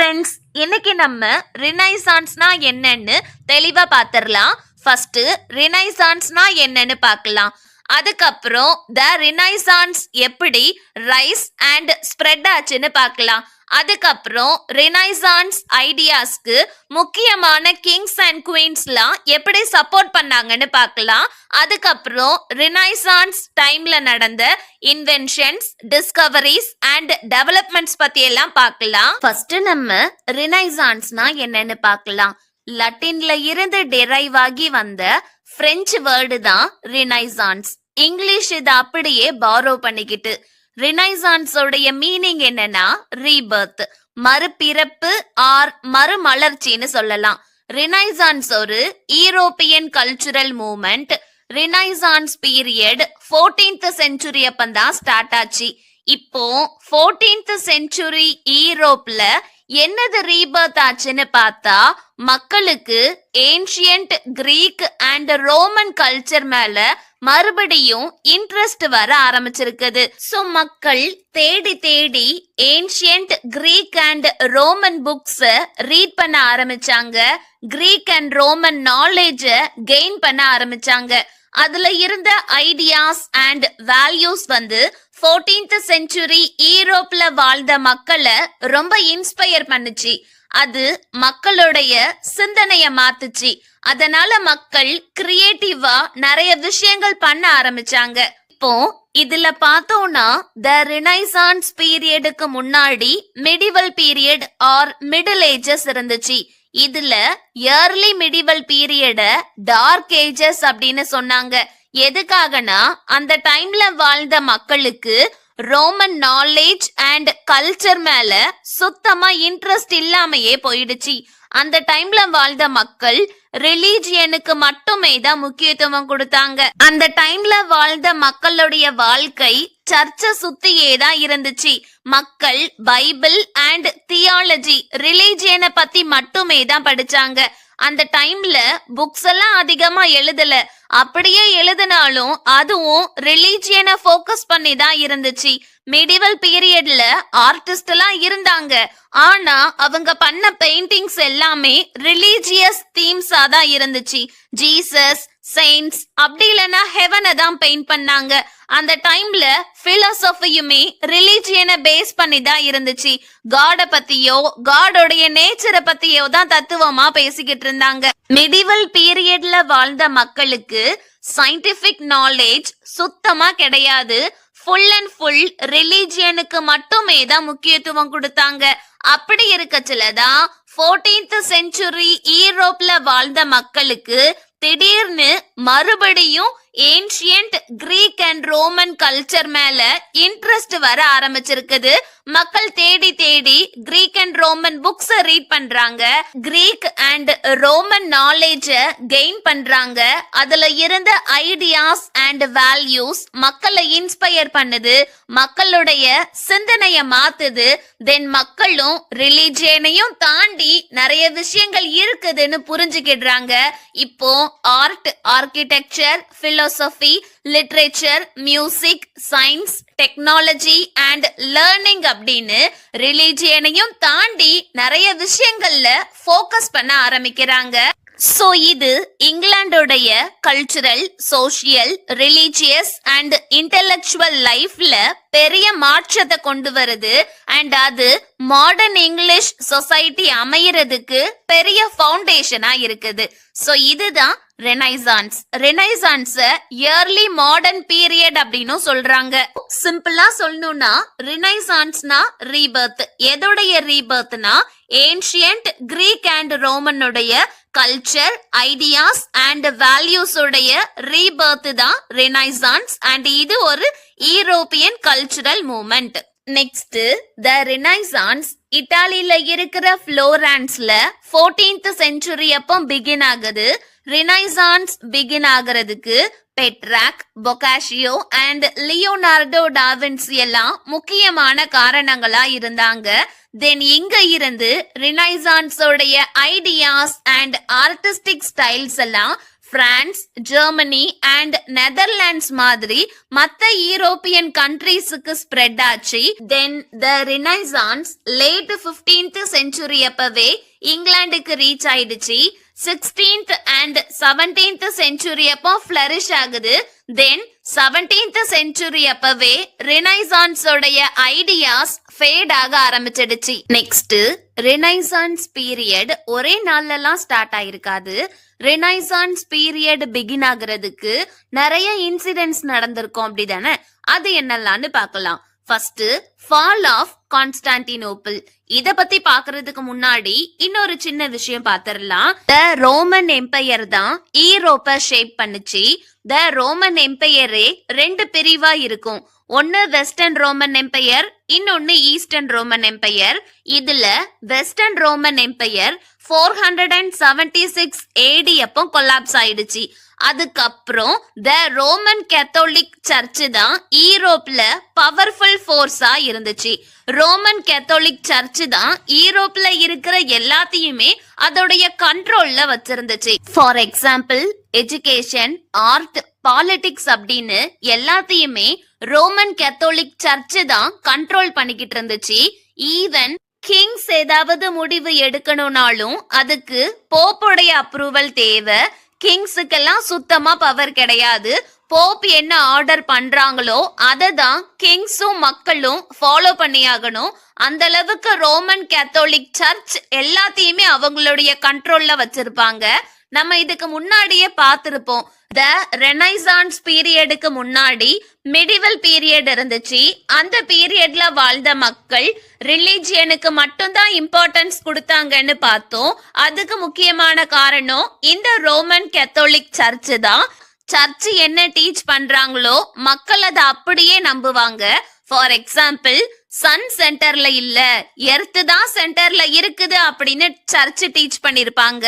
Friends, இன்னைக்கு நம்ம ரினைசான்ஸ்னா என்னன்னு தெளிவா பாத்திரலாம். ஃபர்ஸ்ட் ரினைசான்ஸ்னா என்னன்னு பார்க்கலாம். அதுக்கப்புறம் த ரினைசான்ஸ் எப்படி ரைஸ் அண்ட் ஸ்ப்ரெட் ஆச்சுன்னு பார்க்கலாம். அதுக்கப்புறம் ரினைசான்ஸ் ஐடியாஸ்க்கு முக்கியமான கிங்ஸ் அண்ட் குவீன்ஸ்லாம் எப்படி சப்போர்ட் பண்ணாங்கன்னு பார்க்கலாம். அதுக்கப்புறம் ரினைசான்ஸ் டைம்ல நடந்த இன்வென்ஷன்ஸ், டிஸ்கவரிஸ் அண்ட் டெவலப்மெண்ட்ஸ் பத்தி எல்லாம் பார்க்கலாம். ஃபர்ஸ்ட் நம்ம ரினைசான்ஸ்னா என்னன்னு பார்க்கலாம். லட்டின்ல இருந்து டெரைவ் ஆகி வந்த பிரெஞ்சு வேர்டு தான் ரினைசான்ஸ். இங்கிலீஷ் இதை அப்படியே பாரோ பண்ணிக்கிட்டு. ரினைசான்ஸோடைய மீனிங் என்னன்னா ரீபர்த், மறுபிறப்பு ஆர் மறுமலர்ச்சின்னு சொல்லலாம். ரினைசான்ஸ் ஒரு European cultural movement. Renaissance period 14th century அப்பந்தான் ஸ்டார்ட் ஆச்சு. இப்போ 14th செஞ்சுரி யூரோப்ல என்னது ரீபர்த் ஆச்சுன்னு பார்த்தா, மக்களுக்கு ancient Greek and Roman culture மேல மறுபடியும் இன்ட்ரெஸ்ட் வர ஆரம்பிச்சிருக்குது. சோ மக்கள் தேடி தேடி ancient Greek and Roman books read பண்ண ஆரம்பிச்சாங்க. கிரீக் அண்ட் ரோமன் நாலேஜ கெயின் பண்ண ஆரம்பிச்சாங்க. அதுல இருந்த ideas and values 14th century யூரோப்ல வாழ்ந்த மக்களை ரொம்ப இன்ஸ்பயர் பண்ணுச்சு. அது மக்களுடைய சிந்தனைய மாத்துச்சு. அதனால மக்கள் கிரியேட்டிவா நிறைய விஷயங்கள் பண்ண ஆரம்பிச்சாங்க. இப்போ இதுல பார்த்தோம்னா த ரினைசான்ஸ் பீரியடுக்கு முன்னாடி medieval period or middle ages இருந்துச்சு. இதுல இயர்லி மிடிவல் பீரியட டார்க் ஏஜஸ் அப்படின்னு சொன்னாங்க. எதுக்காகனா அந்த டைம்ல வாழ்ந்த மக்களுக்கு ரோமன் நாலேஜ் அண்ட் கல்ச்சர் மேல சுத்தமா இன்ட்ரெஸ்ட் இல்லாமையே போயிடுச்சு. அந்த டைம்ல வாழ்ந்த மக்கள் ரிலீஜியனுக்கு மட்டுமே தான் முக்கியத்துவம் கொடுத்தாங்க. அந்த டைம்ல வாழ்ந்த மக்களுடைய வாழ்க்கை சர்ச்சை சுத்தியே தான் இருந்துச்சு. மக்கள் பைபிள் அண்ட் தியாலஜி, ரிலீஜியனை பத்தி மட்டுமே தான் படிச்சாங்க. அந்த டைம்ல புக்ஸ் எல்லாம் அதிகமா எழுதல. அப்படியே எழுதினாலும் அதுவும் ரிலீஜியனை ஃபோக்கஸ் பண்ணி தான் இருந்துச்சு. மிடிவல் பீரியட்ல ஆர்டிஸ்ட் எல்லாம் இருந்தாங்க. ஆனா அவங்க பண்ண பெயிண்டிங்ஸ் எல்லாமே ரிலீஜியஸ் தீம்ஸா தான் இருந்துச்சு. ஜீசஸ், செயின்ட்ஸ், அப்படி இல்லைன்னா ஹெவனை தான் பெயிண்ட் பண்ணாங்க. அந்த டைம்ல பிலாசபியுமே ரிலீஜியனை பேஸ் பண்ணி தான் இருந்துச்சு. காட பத்தியோ காடோடைய நேச்சரை பத்தியோ தான் தத்துவமா பேசிக்கிட்டு இருந்தாங்க. மிடிவல் பீரியட்ல வாழ்ந்த மக்களுக்கு சயின்டிபிக் நாலேஜ் சுத்தமா கிடையாது. ஃபுல் அண்ட் ஃபுல் ரிலீஜியனுக்கு மட்டுமே தான் முக்கியத்துவம் கொடுத்தாங்க. அப்படி இருக்கச்சுலதான் 14th செஞ்சுரி யூரோப்ல வாழ்ந்த மக்களுக்கு திடீர்னு மறுபடியும் ancient Greek and Roman culture மேல இன்ட்ரெஸ்ட் வர ஆரம்பிச்சிருக்குது. மக்கள் தேடி தேடி Greek and Roman books read பண்றாங்க. கிரீக் அண்ட் ரோமன் நாலேஜ கெயின் பண்றாங்க. அதுல இருந்த ஐடியாஸ் அண்ட் வேல்யூஸ் மக்களை இன்ஸ்பயர் பண்ணுது, மக்களுடைய சிந்தனைய மாத்துது. தென் மக்களும் ரிலீஜியனையும் தாண்டி நிறைய விஷயங்கள் இருக்குதுன்னு புரிஞ்சுக்கிடுறாங்க. இப்போ art, architecture, philosophy, literature, music, science, technology and learning அப்படின்னு ரிலீஜியனையும் தாண்டி நிறைய விஷயங்கள்ல ஃபோக்கஸ் பண்ண ஆரம்பிக்கிறாங்க. சோ இது இங்கிலாந்துடைய cultural, social, religious and intellectual லைஃப்ல பெரிய மாற்றத்தை கொண்டு வருது. அண்ட் அது மாடர்ன் இங்கிலீஷ் சொசைட்டி அமையறதுக்கு பெரிய ஃபவுண்டேஷனா இருக்குது. சோ இதுதான் Renaissance. Renaissance early modern period அப்படின்னு சொல்றாங்க. சிம்பிளா சொல்லணும்னா ரெனைசான்ஸ்னா ரீபர்த். எதோடைய ரீபர்த்னா ஏன்ஷியன்ட் கிரீக் அண்ட் ரோமனுடைய கல்ச்சர், ஐடியாஸ் அண்ட் வேல்யூஸ் உடைய ரீபர்த் தான் ரெனைசான்ஸ். அண்ட் இது ஒரு European cultural movement. Next the Renaissance இட்டாலியில இருக்கிற ஃப்ளோரன்ஸ்ல 14th செஞ்சுரி அப்போ பிகின் ஆகுது. ரெனைசான்ஸ் பிகின் ஆகிறதுக்கு Petrarch, Boccaccio and Leonardo da Vinci எல்லாம் முக்கியமான காரணங்களா இருந்தாங்க. தென் இங்க இருந்து ரினைசான்ஸோடைய ஐடியாஸ் அண்ட் ஆர்டிஸ்டிக் ஸ்டைல்ஸ் எல்லாம் பிரான்ஸ், ஜெர்மனி அண்ட் நெதர்லாண்ட்ஸ் மாதிரி மத்த யூரோப்பியன் கண்ட்ரீஸுக்கு ஸ்ப்ரெட் ஆச்சு. தென் த ரினைசான்ஸ் லேட் 15th செஞ்சுரி அப்பவே இங்கிலாந்துக்கு ரீச் ஆயிடுச்சு. 16th அண்ட் 17th செஞ்சுரி அப்போ ஃபிளரிஷ் ஆகுது. தென் 17th செஞ்சுரி அப்பவே ரினைசான்ஸோடைய ஐடியாஸ் ஃபேட் ஆக ஆரம்பிச்சிடுச்சு. நெக்ஸ்ட் ரினைசான்ஸ் பீரியட் ஒரே நாள்லாம் ஸ்டார்ட் ஆயிருக்காது. ரினைசான்ஸ் பீரியட் பிகின் ஆகுறதுக்கு நிறைய இன்சிடென்ட்ஸ் நடந்திருக்கும் அப்படிதானே? அது என்னெல்லாம்னு பார்க்கலாம். First fall of Constantinople. இத பத்தி பாக்குறதுக்கு முன்னாடி இன்னொரு சின்ன விஷயம் பாத்திரலாம். த ரோமன் எம்பையர் தான் ஈரோப்ப ஷேப் பண்ணுச்சு. த ரோமன் எம்பையரே ரெண்டு பிரிவா இருக்கும். ஒன்னு வெஸ்டர்ன் ரோமன் எம்பையர், இன்னொன்னு ஈஸ்டர்ன் ரோமன் எம்பையர். இதுல வெஸ்டர்ன் ரோமன் எம்பையர் 476 AD அப்போ கொலாப்ஸ் ஆயிடுச்சு. அதுக்கப்புறம் த ரோமன் கேத்தோலிக் சர்ச் தான் ஈரோப்ல பவர்ஃபுல் ஃபோர்ஸா இருந்துச்சு. ரோமன் கேத்தோலிக் சர்ச் தான் ஈரோப்ல இருக்கிற எல்லாத்தையுமே அதோடைய கண்ட்ரோல்ல வச்சிருந்துச்சு. For example education, art, politics அப்படின்னு எல்லாத்தையுமே ரோமன் கேத்தோலிக் சர்ச் தான் கண்ட்ரோல் பண்ணிக்கிட்டு இருந்துச்சு. ஈவன் கிங்ஸ் ஏதாவது முடிவு எடுக்கணும்னாலும் அதுக்கு போப்போடைய அப்ரூவல் தேவை. கிங்ஸுக்கெல்லாம் சுத்தமா பவர் கிடையாது. போப் என்ன ஆர்டர் பண்றாங்களோ அதை தான் கிங்ஸும் மக்களும் ஃபாலோ பண்ணியாகணும். அந்த அளவுக்கு ரோமன் கேத்தோலிக் சர்ச் எல்லாத்தையுமே அவங்களுடைய கண்ட்ரோல்ல வச்சிருப்பாங்க. நம்ம இதுக்கு முன்னாடியே பார்த்திருப்போம். த ரெனைசான்ஸ் பீரியடுக்கு முன்னாடி மிடிவல் பீரியட் இருந்துச்சு. அந்த பீரியட்ல வாழ்ந்த மக்கள் ரிலிஜியனுக்கு மட்டும்தான் இம்பார்ட்டன்ஸ் கொடுத்தாங்கன்னு பார்த்தோம். அதுக்கு முக்கியமான காரணம் இந்த ரோமன் கேத்தோலிக் சர்ச் தான். சர்ச் என்ன டீச் பண்றாங்களோ மக்கள் அதை அப்படியே நம்புவாங்க. ஃபார் எக்ஸாம்பிள் சன் சென்டர்ல இல்ல, எர்த் தான் சென்டர்ல இருக்குது அப்படின்னு சர்ச் டீச் பண்ணிருப்பாங்க.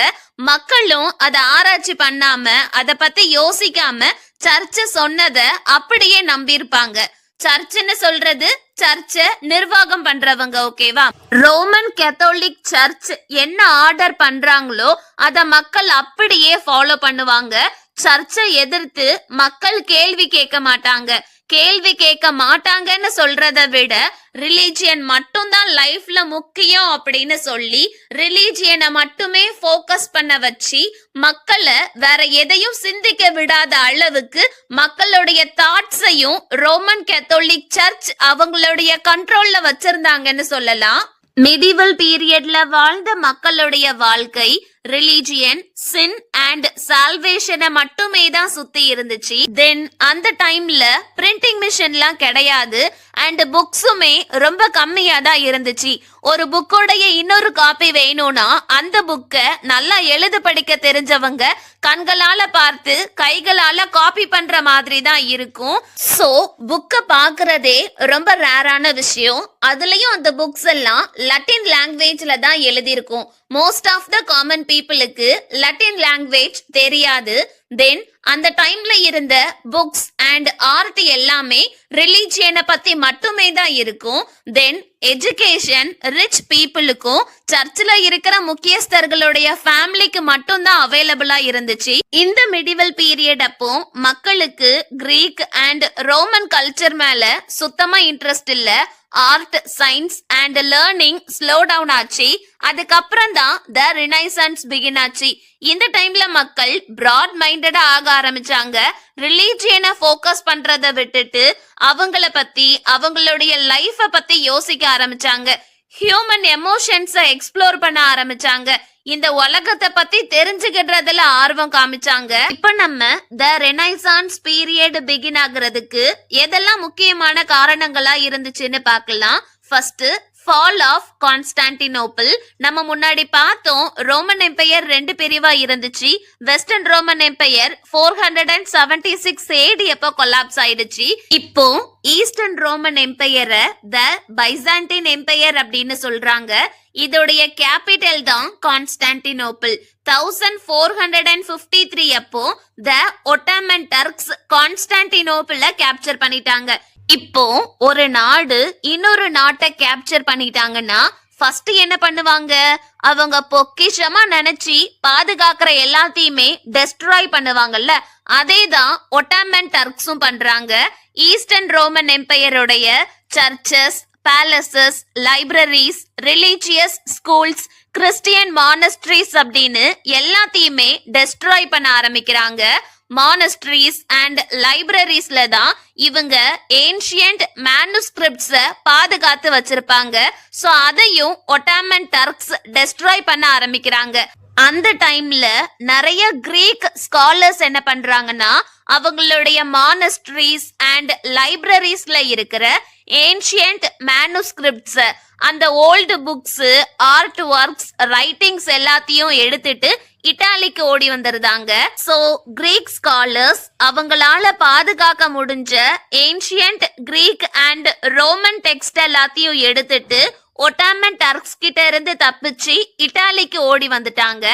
மக்களும் அதை ஆராய்ச்சி பண்ணாம அதை பத்தி யோசிக்காம சர்ச் சொன்னதை அப்படியே நம்பியிருப்பாங்க. சர்ச்னு சொல்றது சர்ச்ச நிர்வாகம் பண்றவங்க, ஓகேவா? ரோமன் கேத்தோலிக் சர்ச் என்ன ஆர்டர் பண்றாங்களோ அத மக்கள் அப்படியே ஃபாலோ பண்ணுவாங்க. சர்ச்சை எதிர்த்து மக்கள் கேள்வி கேட்க மாட்டாங்க. கேள்வி கேட்க மாட்டாங்கன்னு சொல்றதை விட ரிலீஜியன் மட்டும்தான் லைஃப்ல முக்கியம் அப்படின்னு சொல்லி ரிலீஜியனை மட்டுமே ஃபோக்கஸ் பண்ண வச்சு மக்களை வேற எதையும் சிந்திக்க விடாத அளவுக்கு மக்களுடைய தாட்ஸையும் ரோமன் கேத்தோலிக் சர்ச் அவங்களுடைய கண்ட்ரோல்ல வச்சிருந்தாங்கன்னு சொல்லலாம். மிடிவல் பீரியட்ல வாழ்ந்த மக்களுடைய வாழ்க்கை ரிலீஜியன், சின் அண்ட் சால்வேஷனை மட்டுமே தான் சுத்தி இருந்துச்சு. தென் அந்த டைம்ல பிரிண்டிங் மிஷின்லாம் கிடையாது அண்ட் புக்ஸுமே ரொம்ப கம்மியா தான் இருந்துச்சு. ஒரு புக்கோடைய இன்னொரு காப்பி வேணும்னா அந்த புக்கை நல்லா எழுத படிக்க தெரிஞ்சவங்க கண்களால பார்த்து கைகளால காப்பி பண்ற மாதிரி தான் இருக்கும். சோ புக்கை பாக்குறதே ரொம்ப ரேரான விஷயம். அதுலயும் அந்த புக்ஸ் எல்லாம் லட்டின் லாங்குவேஜ்ல தான் எழுதியிருக்கும். மோஸ்ட் ஆஃப் த காமன் பீப்புளுக்கு லட்டின் லாங்குவேஜ் தெரியாது. தென் அந்த டைம்ல இருந்த புக்ஸ் அண்ட் ஆர்ட் எல்லாமே ரிலீஜியனை பத்தி மட்டுமே தான் இருக்கும். தென் எஜுகேஷன் ரிச் பீப்புளுக்கும் சர்ச்சில் இருக்கிற முக்கியஸ்தர்களுடைய ஃபேமிலிக்கு மட்டும் தான் அவைலபிளா இருந்துச்சு. இந்த மிடிவல் பீரியட் அப்போ மக்களுக்கு கிரீக் அண்ட் ரோமன் கல்ச்சர் மேல சுத்தமா இன்ட்ரெஸ்ட் இல்ல. Art, science and learning slow down ஆச்சு. அதுக்கப்புறம் தான் த ரினைசன்ஸ் பிகின் ஆச்சு. இந்த டைம்ல மக்கள் பிராட் மைண்டடா ஆக ஆரம்பிச்சாங்க. ரிலீஜியனை ஃபோக்கஸ் பண்றதை விட்டுட்டு அவங்கள பத்தி அவங்களுடைய லைஃப பத்தி யோசிக்க ஆரம்பிச்சாங்க. ஹியூமன் எமோஷன்ஸை எக்ஸ்ப்ளோர் பண்ண ஆரம்பிச்சாங்க. இந்த உலகத்தை பத்தி தெரிஞ்சுக்கிறதுல ஆர்வம் காமிச்சாங்க. இப்ப நம்ம த ரெனைசான்ஸ் பீரியட் பிகின் ஆகுறதுக்கு எதெல்லாம் முக்கியமான காரணங்களா இருந்துச்சுன்னு பார்க்கலாம். First fall of Constantinople. நம்ம முன்னாடி பார்த்தோம் ரோமன் எம்பையர் ரெண்டு பிரிவா இருந்துச்சு. வெஸ்டர்ன் ரோமன் எம்பையர் 476 AD அப்போ கொலாப்ஸ் ஆயிடுச்சு. இப்போ ஈஸ்டர்ன் ரோமன் எம்பையரை த பைசாண்டின் எம்பையர் அப்படின்னு சொல்றாங்க. இதோடைய கேபிட்டல் தான் கான்ஸ்டான்டினோப்பிள். 1453 அப்போ த ஒட்டமன் டர்க்ஸ் கான்ஸ்டான்டினோப்பிள கேப்சர் பண்ணிட்டாங்க. இப்போ ஒரு நாடு இன்னொரு நாட்டை கேப்சர் பண்ணிட்டாங்கன்னா ஃபர்ஸ்ட் என்ன பண்ணுவாங்க, அவங்க பொக்கிஷமா நினைச்சு பாதுகாக்கிற எல்லாத்தையுமே டெஸ்ட்ராய் பண்ணுவாங்கல்ல, அதேதான் ஒட்டமன் டர்க்ஸும் பண்றாங்க. ஈஸ்டர்ன் ரோமன் எம்பையருடைய churches, palaces, libraries, religious schools, Christian monasteries அப்படின்னு எல்லாத்தையுமே டெஸ்ட்ராய் பண்ண ஆரம்பிக்கிறாங்க. மானஸ்ட்ரீஸ் அண்ட் லைப்ரரிஸ்ல தான் இவங்க ஏன்ஷியன்ட் மேனுஸ்கிரிப்ட்ஸ பாதுகாத்து வச்சிருப்பாங்க. சோ அதையும் ஒட்டமன் டர்க்ஸ் டெஸ்ட்ராய் பண்ண ஆரம்பிக்கிறாங்க. அந்த டைம்ல நிறைய கிரீக் ஸ்காலர்ஸ் என்ன பண்றாங்கன்னா, அவங்களுடைய மானஸ்ட்ரீஸ் அண்ட் லைப்ரரிஸ்ல இருக்கிற ஏன்ஷியன்ட் மேனுஸ்கிரிப்ட்ஸ், அந்த old books, art works, writings எல்லாத்தையும் எடுத்துட்டு இட்டாலிக்கு ஓடி வந்துருந்தாங்க. சோ கிரீக் ஸ்காலர்ஸ் அவங்களால பாதுகாக்க முடிஞ்ச ancient Greek and Roman text எல்லாத்தையும் எடுத்துட்டு ஒட்டமன் டர்க்ஸ் கிட்ட இருந்து தப்பிச்சு இட்டாலிக்கு ஓடி வந்துட்டாங்க.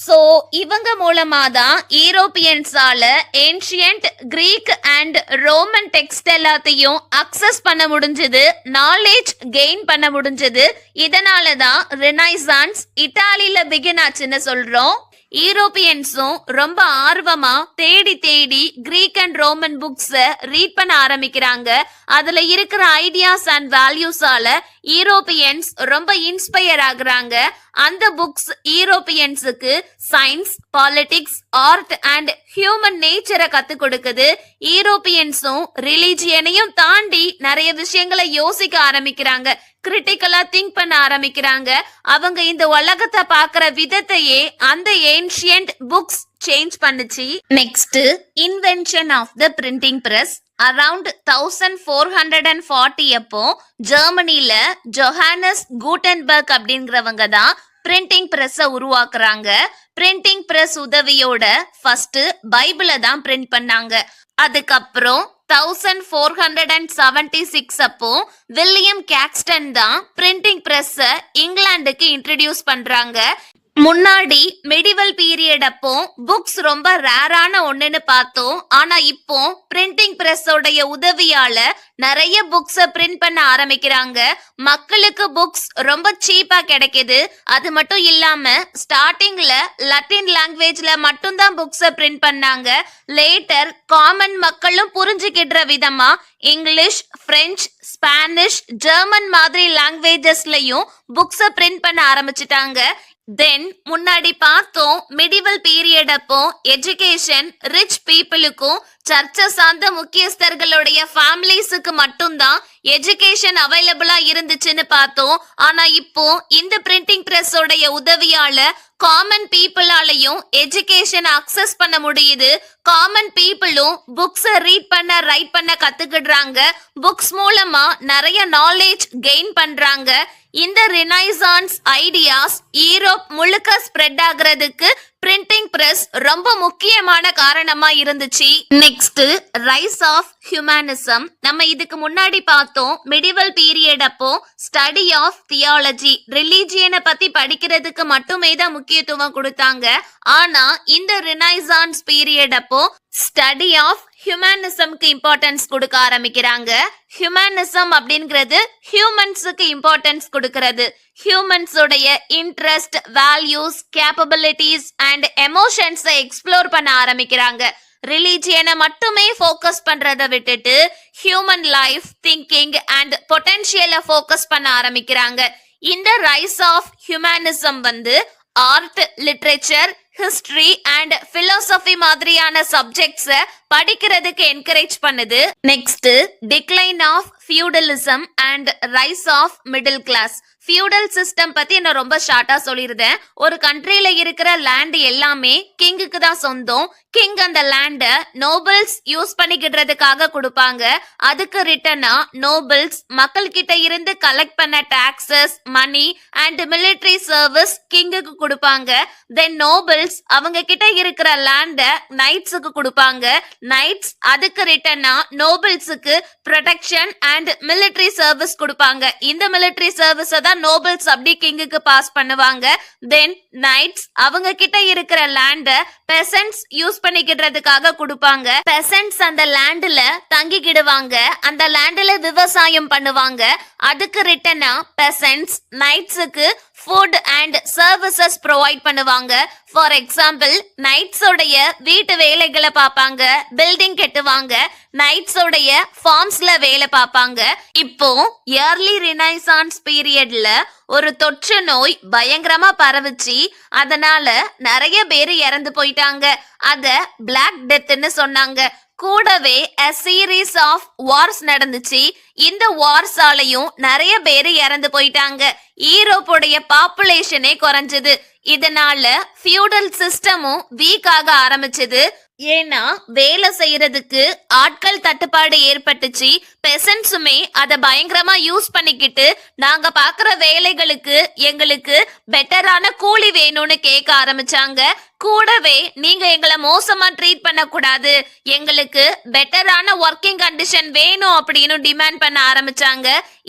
சோ இவங்க மூலமா தான் யூரோப்பியன்ஸால ancient Greek and Roman text எல்லாத்தையும் அக்சஸ் பண்ண முடிஞ்சது, நாலேஜ் கெயின் பண்ண முடிஞ்சது. இதனால தான் ரெனைசான்ஸ் இட்டாலியில பிகின் ஆச்சுன்னு சொல்றோம். யூரோப்பியன்ஸும் ரொம்ப ஆர்வமா தேடி தேடி கிரீக் அண்ட் ரோமன் புக்ஸ ரீட் பண்ண ஆரம்பிக்கிறாங்க. அதுல இருக்கிற ஐடியாஸ் அண்ட் வேல்யூஸால யூரோப்பியன்ஸ் ரொம்ப இன்ஸ்பயர் ஆகுறாங்க. அந்த புக்ஸ் யூரோப்பியன்ஸுக்கு science, politics, art and human நேச்சரை கத்து கொடுக்குது. யூரோப்பியன்ஸும் ரிலிஜியனையும் தாண்டி நிறைய விஷயங்களை யோசிக்க ஆரம்பிக்கிறாங்க, கிரிட்டிக்கலா திங்க் பண்ண ஆரம்பிக்கிறாங்க. அவங்க இந்த உலகத்தை பாக்குற விதத்தையே அந்த ஏன்ஷியன்ட் புக்ஸ் சேஞ்ச் பண்ணுச்சு. Next, invention of the printing press. Around 1440 அப்போ ஜெர்மனில ஜொஹானஸ் கூட்டன்பர்க் அப்படிங்கிறவங்க தான் பிரிண்டிங் பிரஸ் உருவாக்குறாங்க. பிரிண்டிங் பிரஸ் உதவியோட ஃபர்ஸ்ட் பைபிளை தான் பிரிண்ட் பண்ணாங்க. அதுக்கப்புறம் 1476 அப்போ வில்லியம் கேக்ஸ்டன் தான் பிரிண்டிங் பிரஸ் இங்கிலாந்துக்கு இன்ட்ரடியூஸ் பண்றாங்க. முன்னாடி மெடிவல் பீரியட் அப்போ புக்ஸ் ரொம்ப ரேரான ஒண்ணுன்னு பார்த்தோம். ஆனா இப்போ பிரிண்டிங் பிரஸோடைய உதவியால நிறைய புக்ஸ பிரிண்ட் பண்ண ஆரம்பிக்கிறாங்க. மக்களுக்கு புக்ஸ் ரொம்ப சீப்பா கிடைக்குது. அது மட்டும் இல்லாம ஸ்டார்டிங்ல லத்தீன் லாங்குவேஜ்ல மட்டும்தான் புக்ஸ பிரிண்ட் பண்ணாங்க. லேட்டர் காமன் மக்களும் புரிஞ்சுக்கிற விதமா இங்கிலீஷ், பிரெஞ்சு, ஸ்பானிஷ், ஜெர்மன் மாதிரி லாங்குவேஜஸ்லயும் புக்ஸ பிரிண்ட் பண்ண ஆரம்பிச்சிட்டாங்க. தென் முன்னாடி பார்த்தோம் மிடிவல் பீரியட் அப்போ எஜுகேஷன் ரிச் பீப்புளுக்கும் சர்ச்சை சார்ந்த முக்கியஸ்தர்களுடைய ஃபேமிலிஸுக்கு மட்டும்தான் எஜுகேஷன் அவைலபிளா இருந்துச்சுன்னு பார்த்தோம். ஆனா இப்போ இந்த பிரிண்டிங் பிரஸோடைய உதவியால காமன் பீப்புளாலையும் எஜுகேஷன் அக்சஸ் பண்ண முடியுது. காமன் பீப்புளும் புக்ஸை ரீட் பண்ண, ரைட் பண்ண கத்துக்கிடுறாங்க. புக்ஸ் மூலமா நிறைய நாலேஜ் கெயின் பண்றாங்க. இந்த ரினைசான்ஸ் ஐடியாஸ் யூரோப் முழுக்க ஸ்ப்ரெட் ஆகுறதுக்கு பிரிண்டிங் பிரஸ் ரொம்ப முக்கியமான காரணமா இருந்துச்சு. Next, rise of humanism. நம்ம இதுக்கு முன்னாடி பார்த்தோம் மிடிவல் பீரியட் அப்போ ஸ்டடி ஆஃப் தியாலஜி, ரிலிஜியனை பத்தி படிக்கிறதுக்கு மட்டுமே தான் முக்கியத்துவம் கொடுத்தாங்க. ஆனா இந்த ரினைசான்ஸ் பீரியட் அப்போ ஸ்டடி ஆஃப் ஹியூமனிசம்க்கு இம்பார்ட்டன்ஸ் கொடுக்க ஆரம்பிக்கிறாங்க. ஹியூமனிசம் அப்படிங்கிறது ஹியூமன்ஸுக்கு இம்பார்ட்டன்ஸ் கொடுக்கிறது. ஹியூமன்ஸோடைய இன்ட்ரெஸ்ட், வேல்யூஸ், கேப்பபிலிட்டிஸ் அண்ட் எமோஷன்ஸை எக்ஸ்ப்ளோர் பண்ண ஆரம்பிக்கிறாங்க. ரிலிஜியனை மட்டுமே ஃபோக்கஸ் பண்றதை விட்டுட்டு ஹியூமன் லைஃப், திங்கிங் அண்ட் பொட்டன்ஷியலை ஃபோக்கஸ் பண்ண ஆரம்பிக்கிறாங்க. இந்த ரைஸ் ஆஃப் ஹியூமனிசம் வந்து art, literature, history and philosophy மாதிரியான சப்ஜெக்ட்ஸை படிக்கிறதுக்கு என்கரேஜ் பண்ணுது. Next, decline of feudalism and rise of middle class. Feudal system பத்தி நான் ரொம்ப ஷார்ட்டா சொல்லிருந்தேன். ஒரு கண்ட்ரியில இருக்கிற லேண்ட் எல்லாமே கிங்குக்கு தான் சொந்தம். கிங் அந்த லேண்ட நோபல்ஸ் யூஸ் பண்ணிக்கிடுறதுக்காக கொடுப்பாங்க. அதுக்கு ரிட்டர்னா நோபல்ஸ் மக்கள் கிட்ட இருந்து கலெக்ட் பண்ண taxes, money and military service கிங்குக்கு கொடுப்பாங்க. தென் நோபல்ஸ் அவங்க கிட்ட இருக்கிற லேண்ட நைட்ஸுக்கு கொடுப்பாங்க. நைட்ஸ் அதுக்கு ரிட்டர்னா நோபல்ஸுக்கு ப்ரொடெக்ஷன் அண்ட் மிலிட்டரி சர்வீஸ் கொடுப்பாங்க. இந்த மிலிட்டரி சர்வீஸ தான் நோபல்ஸ் அப்படி கிங்குக்கு பாஸ் பண்ணுவாங்க. தென் நைட்ஸ் அவங்க கிட்ட இருக்கிற லேண்ட பெசன்ட்ஸ் யூஸ் பண்ணிக்கிறதுக்காக கொடுப்பாங்க. பெசன்ட்ஸ் அந்த லேண்ட்ல தங்கிக்கிடுவாங்க. அந்த லேண்ட்ல விவசாயம் பண்ணுவாங்க. அதுக்கு ரிட்டர்னா பெசன்ட்ஸ் நைட்ஸுக்கு ஃபுட் அண்ட் சர்வீசஸ் ப்ரொவைட் பண்ணுவாங்க. ஃபார் எக்ஸாம்பிள் நைட்ஸோடைய வீட்டு வேலைகளை பார்ப்பாங்க, பில்டிங் கட்டுவாங்க, நைட்ஸோடைய ஃபார்ம்ஸ்ல வேலை பார்ப்பாங்க. இப்போ இயர்லி ரினைசான்ஸ் பீரியட்ல ஒரு தொற்று நோய் பயங்கரமா பரவுச்சு. அதனால நிறைய பேர் இறந்து போயிட்டாங்க. அத பிளாக் டெத்னு சொன்னாங்க. கூடவே a series of wars நடந்துச்சு. இந்த வார்ஸாலையும் நிறைய பேர் இறந்து போயிட்டாங்க. ஈரோப்போடைய பாப்புலேஷனே குறைஞ்சது. இதனால ஃபியூடல் சிஸ்டமும் வீக் ஆக ஆரம்பிச்சது. ஏன்னா வேலை செய்யறதுக்கு ஆட்கள் தட்டுப்பாடு ஏற்பட்டுச்சு. பெசன்ட்ஸுமே அதை பயங்கரமா யூஸ் பண்ணிக்கிட்டு நாங்க பாக்குற வேலைகளுக்கு எங்களுக்கு பெட்டரான கூலி வேணும்னு கேட்க ஆரம்பிச்சாங்க. கூடவே நீங்க எங்களை மோசமா ட்ரீட் பண்ண கூடாது, எங்களுக்கு பெட்டரான ஒர்க்கிங் கண்டிஷன் வேணும் அப்படின்னு டிமாண்ட் பண்ண ஆரம்பிச்சாங்க.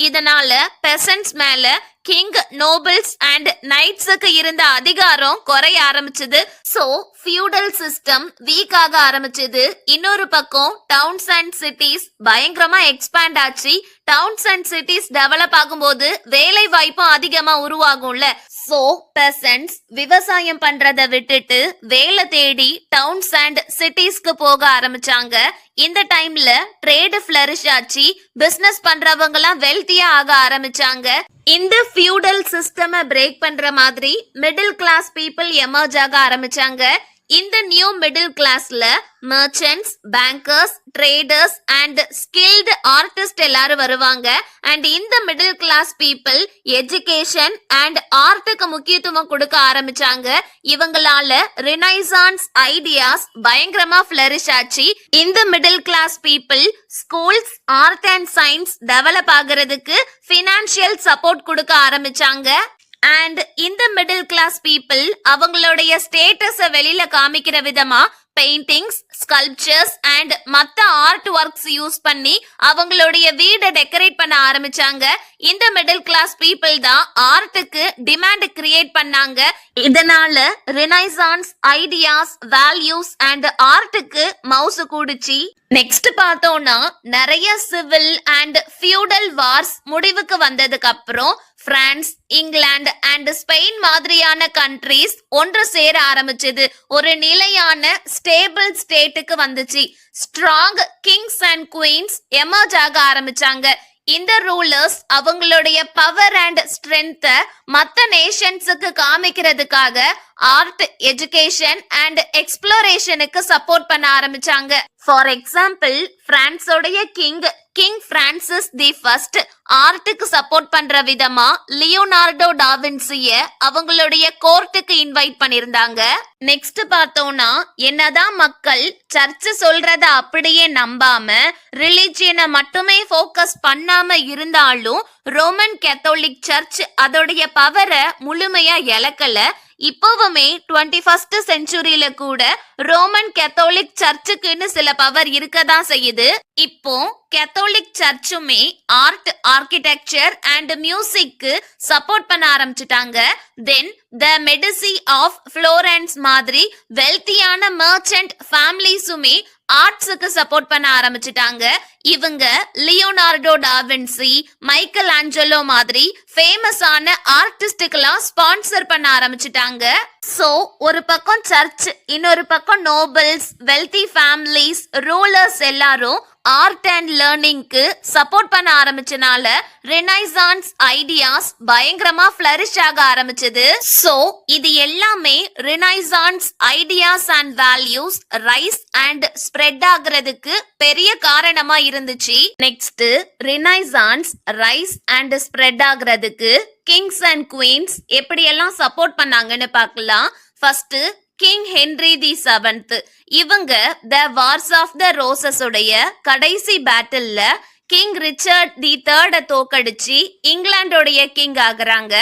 இதனால பெசன்ட்ஸ் மேல கிங், நோபல்ஸ் அண்ட் நைட்ஸுக்கு இருந்த அதிகாரம் குறைய ஆரம்பிச்சது. சோ ஃபியூடல் சிஸ்டம் வீக் ஆக ஆரம்பிச்சது. இன்னொரு பக்கம் டவுன்ஸ் அண்ட் சிட்டிஸ் பயங்கரமா எக்ஸ்பேண்ட் ஆச்சு. டவுன்ஸ் அண்ட் சிட்டிஸ் டெவலப் ஆகும்போது வேலை வாய்ப்பும் அதிகமா உருவாகும்ல. சோ பெசன்ட்ஸ் விவசாயம் பண்றதை விட்டுட்டு வேலை தேடி டவுன்ஸ் அண்ட் சிட்டிஸ்க்கு போக ஆரம்பிச்சாங்க. இந்த டைம்ல ட்ரேட் ஃபிளரிஷ் ஆச்சு. பிசினஸ் பண்றவங்க எல்லாம் வெல்த்தியா ஆக ஆரம்பிச்சாங்க. இந்த ஃபியூடல் சிஸ்டம் பிரேக் பண்ற மாதிரி மிடில் கிளாஸ் பீப்புள் எமர்ஜ் ஆக ஆரம்பிச்சாங்க. இந்த நியூ மிடில் கிளாஸ்ல merchants, bankers, traders and skilled artist எல்லாரும் வருவாங்க. அண்ட் இந்த middle class people education and ஆர்ட்டுக்கு முக்கியத்துவம் கொடுக்க ஆரம்பிச்சாங்க. இவங்களால ரினைசான்ஸ் ஐடியாஸ் பயங்கரமா ஃபிளரிஷ் ஆச்சு. இந்த middle class people schools, art and science develop ஆகிறதுக்கு ஃபினான்ஷியல் சப்போர்ட் கொடுக்க ஆரம்பிச்சாங்க. அண்ட் இந்த மிடில் கிளாஸ் பீப்புள் அவங்களுடைய ஸ்டேட்டஸ வெளியில காமிக்கிற விதமா பெயிண்டிங்ஸ், ஸ்கல்ப்சர்ஸ் அண்ட் மத்த ஆர்ட் ஒர்க்ஸ் யூஸ் பண்ணி அவங்களுடைய வீடை டெக்கரேட் பண்ண ஆரம்பிச்சாங்க. இந்த மிடில் கிளாஸ் பீப்புள் தான் ஆர்ட்டுக்கு டிமாண்ட் கிரியேட் பண்ணாங்க. இதனால ரினைசான்ஸ் ஐடியாஸ், வேல்யூஸ் அண்ட் ஆர்ட்டுக்கு மவுஸ் கூடுச்சு. நெக்ஸ்ட் பார்த்தோம்னா நிறைய சிவில் அண்ட் ஃபியூடல் வார்ஸ் முடிவுக்கு வந்ததுக்கு அப்புறம் பிரான்ஸ், இங்கிலாந்து அண்ட் ஸ்பெயின் மாதிரியான கண்ட்ரீஸ் ஒன்று சேர ஆரம்பிச்சது. ஒரு நிலையான ஸ்டேபிள் ஸ்டேட்டுக்கு வந்துச்சு. Strong kings and queens emerge ஆக ஆரம்பிச்சாங்க. இந்த ரூலர்ஸ் அவங்களுடைய பவர் அண்ட் ஸ்ட்ரென்த் மத்த நேஷன்ஸுக்கு காமிக்கிறதுக்காக ஆர்ட், எஜுகேஷன் அண்ட் எக்ஸ்ப்ளோரேஷனுக்கு சப்போர்ட் பண்ண ஆரம்பிச்சாங்க. ஃபார் எக்ஸாம்பிள் பிரான்ஸோடைய கிங் பிரான்சிஸ் தி ஃபர்ஸ்ட் ஆர்ட்டுக்கு சப்போர்ட் பண்ற விதமா லியோனார்டோ டாவின்சிய அவங்களுடைய கோர்ட்டுக்கு இன்வைட் பண்ணிருந்தாங்க. நெக்ஸ்ட் பார்த்தோம்னா என்னதான் மக்கள் சர்ச் சொல்றத அப்படியே நம்பாம ரிலிஜியனை மட்டுமே ஃபோக்கஸ் பண்ணாம இருந்தாலும் ரோமன் கேத்தோலிக் சர்ச் அதோடைய பவரை முழுமையா இழக்கல. இப்பவுமே 21st செஞ்சுரியில கூட ரோமன் கேத்தோலிக் சர்ச்சுக்குன்னு சில பவர் இருக்கதான் செய்யுது. இப்போ கேத்தோலிக் சர்ச்சுமே ஆர்ட், ஆர்கிடெக்சர் அண்ட் மியூசிக்கு சப்போர்ட் பண்ண ஆரம்பிச்சுட்டாங்க. Then the Medici of Florence மாதிரி வெல்த்தியான மர்ச்சன்ட் ஃபேமிலிஸுமே ஆர்ட்ஸுக்கு சப்போர்ட் பண்ண ஆரம்பிச்சுட்டாங்க. இவங்க லியோனார்டோ டாவின்சி, மைக்கேல் ஆஞ்சலோ மாதிரி ஃபேமஸான ஆர்டிஸ்டுக்கெல்லாம் ஸ்பான்சர் பண்ண ஆரம்பிச்சுட்டாங்க. சோ ஒரு பக்கம் சர்ச், இன்னொரு பக்கம் நோபல்ஸ், வெல்தி ஃபேமிலிஸ், ரூலர்ஸ் எல்லாரும் ஆர்ட் அண்ட் லேர்னிங்க்கு சப்போர்ட் பண்ண ஆரம்பிச்சனால ரெனைசான்ஸ் ஐடியாஸ் பயங்கரமா ஃபிளரிஷ் ஆக ஆரம்பிச்சது. சோ இது எல்லாமே Renaissance ideas and values rice and spread ஆகுறதுக்கு பெரிய காரணமா இருந்துச்சு. Next Renaissance rice and spread ஆகுறதுக்கு கிங்ஸ் அண்ட் குவீன்ஸ் எப்படியெல்லாம் சப்போர்ட் பண்ணாங்கன்னு பார்க்கலாம். ஃபர்ஸ்ட் கிங் ஹென்ரி தி 7th. இவங்க த வார்ஸ் ஆஃப் த ரோசஸ் உடைய கடைசி பேட்டில்ல கிங் ரிச்சர்ட் தி 3rd தோக்கடிச்சு இங்கிலாந்தோடைய கிங் ஆகுறாங்க.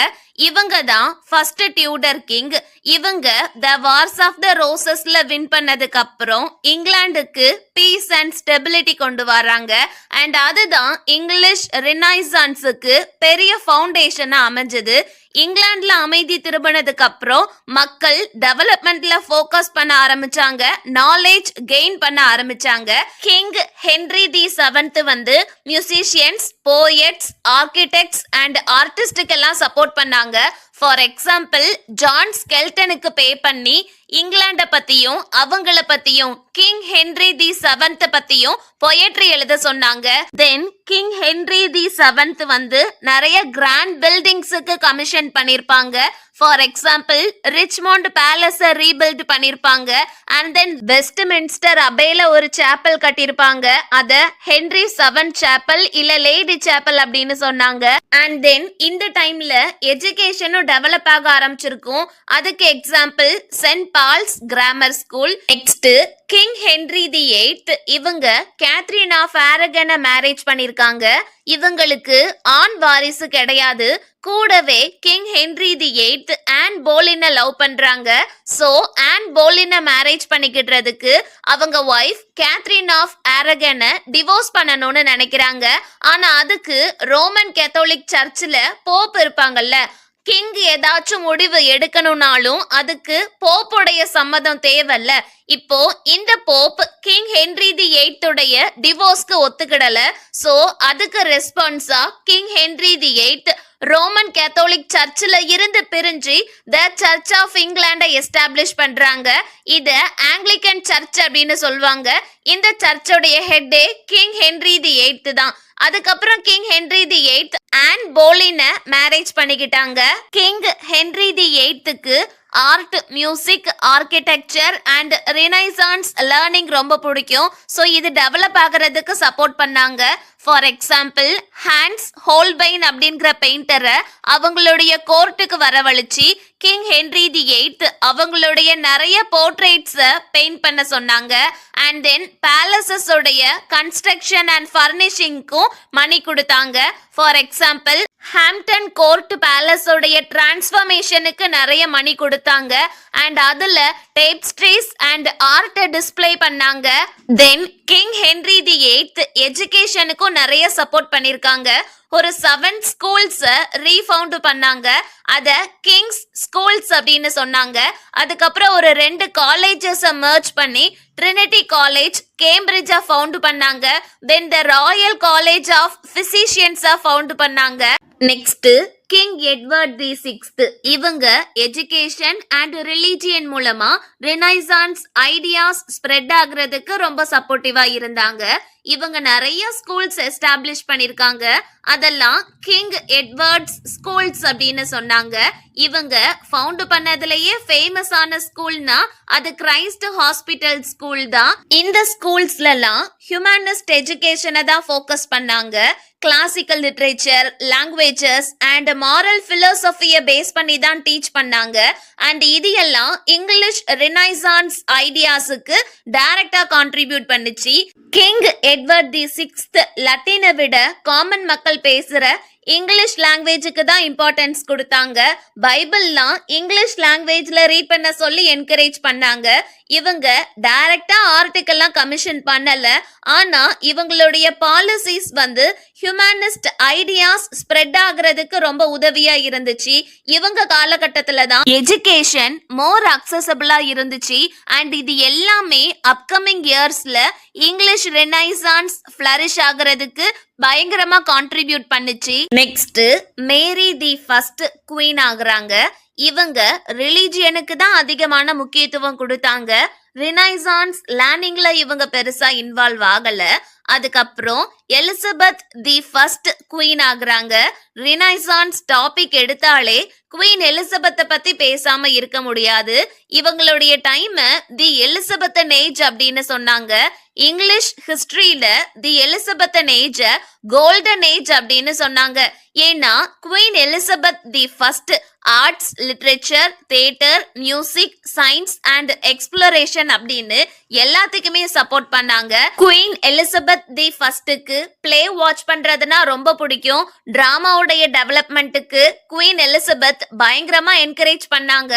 இவங்க தான் ஃபர்ஸ்ட் டியூடர் கிங். இவங்க த வார்ஸ் ஆஃப் த ரோசஸ்ல வின் பண்ணதுக்கு அப்புறம் இங்கிலாந்துக்கு பீஸ் அண்ட் ஸ்டெபிலிட்டி கொண்டு வராங்க. அண்ட் அதுதான் இங்கிலீஷ் ரினைசான்ஸுக்கு பெரிய ஃபவுண்டேஷனா அமைஞ்சது. இங்கிலாந்துல அமைதி திரும்பினதுக்கு அப்புறம் மக்கள் டெவலப்மெண்ட்ல ஃபோக்கஸ் பண்ண ஆரம்பிச்சாங்க, நாலேஜ் கெயின் பண்ண ஆரம்பிச்சாங்க. கிங் ஹென்ரி தி செவன்த் வந்து மியூசிஷியன்ஸ், போயட்ஸ், ஆர்கிடெக்ட்ஸ் அண்ட் ஆர்டிஸ்டுக்கு எல்லாம் சப்போர்ட் பண்ணாங்க. ஃபார் எக்ஸாம்பிள், ஜான் ஸ்கெல்டனுக்கு பே பண்ணி இங்கிலாண்ட பத்தியும் அவங்கள பத்தியும் கிங் ஹென்ரி தி செவன்த் பத்தியும் பொயட்ரி எழுத சொன்னாங்க. தென் கிங் ஹென்ரி தி செவன்த் வந்து நிறைய கிராண்ட் பில்டிங்ஸுக்கு கமிஷன் பண்ணிருப்பாங்க. ஃபார் எக்ஸாம்பிள், ரிச்மோண்ட் பேலஸ ரீபில்ட் பண்ணிருப்பாங்க. அண்ட் தென் வெஸ்ட்மின்ஸ்டர் அபேல ஒரு சாப்பல் கட்டிருப்பாங்க. அத ஹென்ரி செவன் சாப்பல் இல்ல லேடி சாப்பல் அப்படின்னு சொன்னாங்க. அண்ட் தென் இந்த டைம்ல எஜுகேஷனும் டெவலப் ஆக ஆரம்பிச்சிருக்கும். அதுக்கு example Saint Paul's grammar school. Next, king Henry the Eighth இவங்க கேத்ரின் ஆஃப் ஆரகனை மேரேஜ் பண்ணிருக்காங்க. இவங்களுக்கு ஆண் வாரிசு கிடையாது. கூடவே King Henry the Eighth Anne போலினை லவ் பண்றாங்க. சோ ஆன் போலினை மேரேஜ் பண்ணிக்கிட்டதுக்கு அவங்க ஒய்ஃப் கேத்ரின் ஆஃப் ஆரகனை டிவோர்ஸ் பண்ணணும்னு நினைக்கிறாங்க. ஆனா அதுக்கு ரோமன் கேத்தோலிக் சர்ச்சில் போப் இருப்பாங்கல்ல, கிங் ஏதாச்சும் முடிவு எடுக்கணும்னாலும் அதுக்கு போப்புடைய சம்மதம் தேவையில்ல. இப்போ இந்த போப் கிங் ஹென்ரி தி எய்த்துடைய டிவோர்ஸ்க்கு ஒத்துக்கிடல. சோ அதுக்கு ரெஸ்பான்ஸா King Henry the Eighth Roman Catholic சர்ச்சில் இருந்து பிரிஞ்சு த சர்ச் ஆஃப் இங்கிலாண்டை எஸ்டாப்ளிஷ் பண்றாங்க. இத ஆங்கிலிக்கன் சர்ச் அப்படின்னு சொல்லுவாங்க. இந்த சர்ச்சோடைய ஹெட்டே கிங் ஹென்ரி தி எய்த் தான். அதுக்கப்புறம் King Henry the Eighth Anne போலினை மேரேஜ் பண்ணிக்கிட்டாங்க. கிங் ஹென்ரி தி எய்த்துக்கு art, music, architecture and Renaissance learning ரொம்ப பிடிக்கும். ஸோ இது டெவலப் ஆகிறதுக்கு சப்போர்ட் பண்ணாங்க. ஃபார் எக்ஸாம்பிள், ஹான்ஸ் ஹோல்பைன் அப்படிங்கிற பெயிண்டரை அவங்களுடைய கோர்ட்டுக்கு வரவழைச்சி கிங் ஹென்ரி தி எய்த் அவங்களுடைய நிறைய போர்ட்ரேட்ஸை பெயிண்ட் பண்ண சொன்னாங்க. அண்ட் தென் பேலசஸ் உடைய கன்ஸ்ட்ரக்ஷன் அண்ட் ஃபர்னிஷிங்க்கும் மணி கொடுத்தாங்க. For example, Hampton court palace உடைய டிரான்ஸ்ஃபர்மேஷனுக்கு நிறைய மணி கொடுத்தாங்க. அண்ட் அதுல டேப்ஸ்ட்ரீஸ் அண்ட் ஆர்ட் டிஸ்ப்ளே பண்ணாங்க. தென் கிங் ஹென்ரி தி எய்த் எஜுகேஷனுக்கும் நிறைய சப்போர்ட் பண்ணிருக்காங்க. ஒரு 7 ஸ்கூல்ஸ் ரீஃபவுண்ட் பண்ணாங்க. அத கிங்ஸ் ஸ்கூல்ஸ் அப்படின்னு சொன்னாங்க. அதுக்கப்புறம் ஒரு 2 காலேஜஸ் மர்ஜ் பண்ணி ட்ரினிட்டி காலேஜ் கேம்பிரிட்ஜா ஃபவுண்ட் பண்ணாங்க. தென் த ராயல் காலேஜ் ஆஃப் பிசிஷியன்ஸா ஃபவுண்ட் பண்ணாங்க. நெக்ஸ்ட், கிங் எட்வர்ட் தி சிக்ஸ்த் இவங்க எஜுகேஷன் அண்ட் ரிலீஜியன் மூலமா ரினைசான்ஸ் ஐடியாஸ் ஸ்ப்ரெட் ஆகுறதுக்கு ரொம்ப சப்போர்ட்டிவா இருந்தாங்க. இவங்க நிறைய ஸ்கூல்ஸ் எஸ்டாப்ளிஷ் பண்ணிருக்காங்க. அதெல்லாம் கிங் எட்வர்ட்ஸ் ஸ்கூல்ஸ் அப்படின்னு சொன்னாங்க. இவங்க ஃபவுண்ட் பண்ணதுலயே ஃபேமஸான ஸ்கூல்னா அது கிரைஸ்ட் ஹாஸ்பிட்டல் ஸ்கூல் தான். இந்த ஸ்கூல்ஸ்லாம் ஹியூமனிஸ்ட் எஜுகேஷனை தான் ஃபோக்கஸ் பண்ணாங்க. Classical literature, languages and moral பிலோசபியை பேஸ் பண்ணி தான் டீச் பண்ணாங்க. அண்ட் இது எல்லாம் இங்கிலீஷ் ரினைசான்ஸ் ஐடியாஸுக்கு டைரக்டா கான்ட்ரிபியூட் பண்ணுச்சு. கிங் எட்வர்ட் தி சிக்ஸ்த் லத்தீனை விட காமன் மக்கள் பேசுற இங்கிலீஷ் லாங்குவேஜுக்கு தான் இம்பார்ட்டன்ஸ் கொடுத்தாங்க. பைபிள்லாம் இங்கிலீஷ் லாங்குவேஜ்ல ரீட் பண்ண சொல்லி என்கரேஜ் பண்ணாங்க. இவங்க டைரக்டா ஆர்டிக்கல்லாம் கமிஷன் பண்ணல. ஆனா இவங்களுடைய பாலிசிஸ் வந்து ஹியூமனிஸ்ட் ஐடியாஸ் ஸ்ப்ரெட் ஆகுறதுக்கு ரொம்ப உதவியா இருந்துச்சு. இவங்க காலகட்டத்துல தான் எஜுகேஷன் மோர் அக்சசபிளா இருந்துச்சு. அண்ட் இது எல்லாமே அப்கமிங் இயர்ஸ்ல இங்கிலீஷ் ரெனைசான்ஸ் ஃபிளரிஷ் ஆகுறதுக்கு பயங்கரமா கான்ட்ரிபியூட் பண்ணுச்சு. Next, Mary the first queen ஆகுறாங்க. இவங்க ரிலிஜியனுக்கு தான் அதிகமான முக்கியத்துவம் கொடுத்தாங்க. ரினைசான்ஸ் லேர்னிங்ல இவங்க பெருசா இன்வால்வ் ஆகல. அதுக்கப்புறம் எலிசபெத் தி ஃபர்ஸ்ட் குவீன் ஆகுறாங்க. ரினைசான்ஸ் டாபிக் எடுத்தாலே குவீன் எலிசபெத்தை பத்தி பேசாம இருக்க முடியாது. இவங்களுடைய டைம் தி எலிசபெத்தன் ஏஜ் அப்படின்னு சொன்னாங்க. இங்கிலீஷ் ஹிஸ்டரியில தி எலிசபெத்தன் ஏஜ் கோல்டன் ஏஜ் அப்படின்னு சொன்னாங்க. ஏன்னா queen Elizabeth the first arts, literature, theatre, music, science and exploration அப்படின்னு எல்லாத்துக்குமே சப்போர்ட் பண்ணாங்க. குவீன் எலிசபெத் எலிசபெத் தி ஃபர்ஸ்டுக்கு பிளே வாட்ச் பண்றதுனா ரொம்ப பிடிக்கும். டிராமாவுடைய டெவலப்மெண்ட்டுக்கு குவீன் எலிசபெத் பயங்கரமா என்கரேஜ் பண்ணாங்க.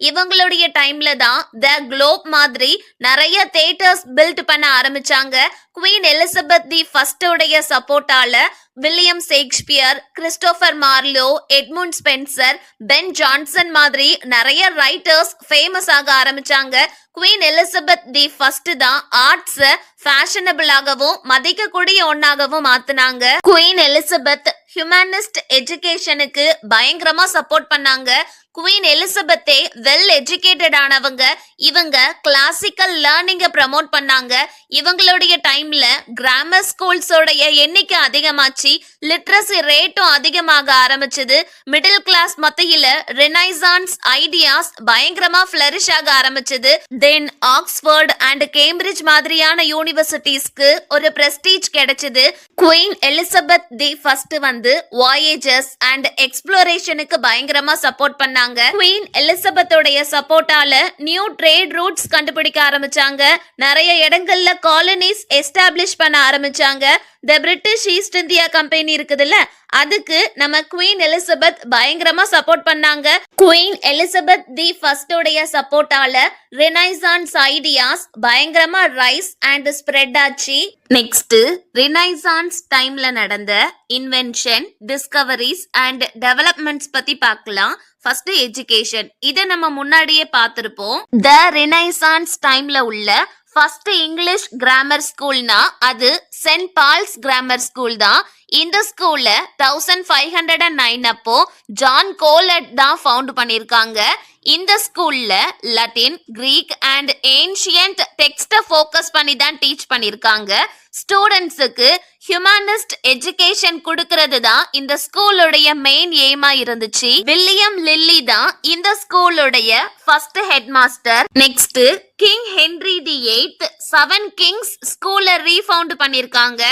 இவங்களுடைய டைம்ல தான் த குளோப் மாதிரி நிறைய தியேட்டர்ஸ் பில்ட் பண்ண ஆரம்பிச்சாங்க. குவீன் எலிசபெத் தி ஃபர்ஸ்டோடைய சப்போர்ட்டால William Shakespeare, Christopher Marlowe, Edmund Spenser, Ben Jonson மாதிரி நிறைய ரைட்டர்ஸ் ஃபேமஸ் ஆக ஆரம்பிச்சாங்க. குவீன் எலிசபெத் தி ஃபர்ஸ்ட் தான் ஆர்ட்ஸ் ஃபேஷனபிளாகவும் மதிக்கக்கூடிய ஒன்னாகவும் மாத்தினாங்க. குவீன் எலிசபெத் ஹியூமனிஸ்ட் எஜுகேஷனுக்கு பயங்கரமா சப்போர்ட் பண்ணாங்க. குவீன் எலிசபெத்தே வெல் எஜுகேட்டட் ஆனவங்க. இவங்க கிளாசிக்கல் லேர்னிங்க ப்ரமோட் பண்ணாங்க. இவங்களுடைய டைம்ல கிராமர் ஸ்கூல்ஸோடைய எண்ணிக்கை அதிகமாச்சு, லிட்ரஸி ரேட்டும் அதிகமாக ஆரம்பிச்சது. மிடில் கிளாஸ் மத்தியில ரெனைசான்ஸ் ஐடியாஸ் பயங்கரமா ஃபிளரிஷ் ஆக ஆரம்பிச்சது. தென் ஆக்ஸ்போர்ட் அண்ட் கேம்பிரிட்ஜ் மாதிரியான யூனிவர்சிட்டிஸ்க்கு ஒரு பிரஸ்டீஜ் கிடைச்சது. குவீன் எலிசபெத் தி ஃபர்ஸ்ட் வந்து வாயேஜஸ் அண்ட் எக்ஸ்ப்ளோரேஷனுக்கு பயங்கரமா சப்போர்ட் பண்ணாங்க. குவீன் எலிசபெத்தோடைய சப்போர்ட்டால நியூ ட்ரேட் ரூட்ஸ் கண்டுபிடிக்க ஆரம்பிச்சாங்க. நிறைய இடங்கள்ல காலனிஸ் எஸ்டாப்ளிஷ் பண்ண ஆரம்பிச்சாங்க. The British East India company இருக்குதுல்ல, அதுக்கு நம்ம குவீன் எலிசபெத் பயங்கரமா சப்போர்ட் பண்ணாங்க. குவீன் எலிசபெத் தி ஃபர்ஸ்டோடைய சப்போர்ட்டால ரெனைசான்ஸ் ஐடியாஸ் பயங்கரமா ரைஸ் அண்ட் ஸ்ப்ரெட் ஆச்சு. நெக்ஸ்ட் ரெனைசான்ஸ் டைம்ல நடந்த இன்வென்ஷன், டிஸ்கவரிஸ் அண்ட் டெவலப்மெண்ட்ஸ் பத்தி பார்க்கலாம். ஃபர்ஸ்ட் எஜுகேஷன், இத நம்ம முன்னாடியே பார்த்திருப்போம். த ரெனைசான்ஸ் டைம்ல உள்ள ஃபர்ஸ்ட் இங்கிலீஷ் கிராமர் ஸ்கூல்னா அது சென்ட் பால்ஸ் கிராமர் ஸ்கூல் தான். இந்த ஸ்கூல்ல 1509 அப்போ ஜான் கோலட் தான் ஃபவுண்ட் பண்ணிருக்காங்க. இந்த ஸ்கூல்ல லட்டின், கிரீக் அண்ட் ஏன்ஷியன்ட் டெக்ஸ்ட ஃபோக்கஸ் பண்ணி தான் டீச் பண்ணிருக்காங்க. ஸ்டூடெண்ட்ஸுக்கு ஹியூமனிஸ்ட் எஜுகேஷன் கொடுக்கிறது தான் இந்த ஸ்கூலுடைய மெயின் எய்மா இருந்துச்சு. வில்லியம் லில்லி தான் இந்த ஸ்கூலுடைய first head master. Next king Henry the 8th 7 kings ஸ்கூல ரீஃபவுண்ட் பண்ணிருக்காங்க.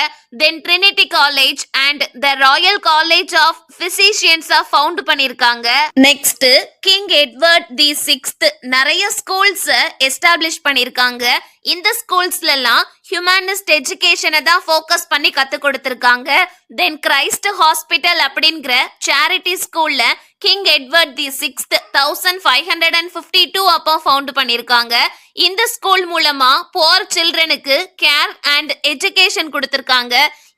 Then Trinity college and the royal college of physicians found பண்ணிருக்காங்க. Next king Edward the 6th நிறைய ஸ்கூல்ஸ் எஸ்டாப்ளிஷ் பண்ணிருக்காங்க. இந்த ஸ்கூல்ஸ்ல எல்லாம் ஹியூமனிஸ்ட் எஜுகேஷனை தான் ஃபோக்கஸ் பண்ணி கத்து கொடுத்திருக்காங்க. தென் கிரைஸ்ட் ஹாஸ்பிட்டல் அப்படிங்கிற சேரிட்டி ஸ்கூல்ல கிங் எட்வர்ட் தி 6th 1552 அப்போ ஃபவுண்ட் பண்ணிருக்காங்க. இந்த ஸ்கூல் மூலமா புவர் சில்ட்ரனுக்கு கேர் அண்ட் எஜுகேஷன் கொடுத்திருக்காங்க.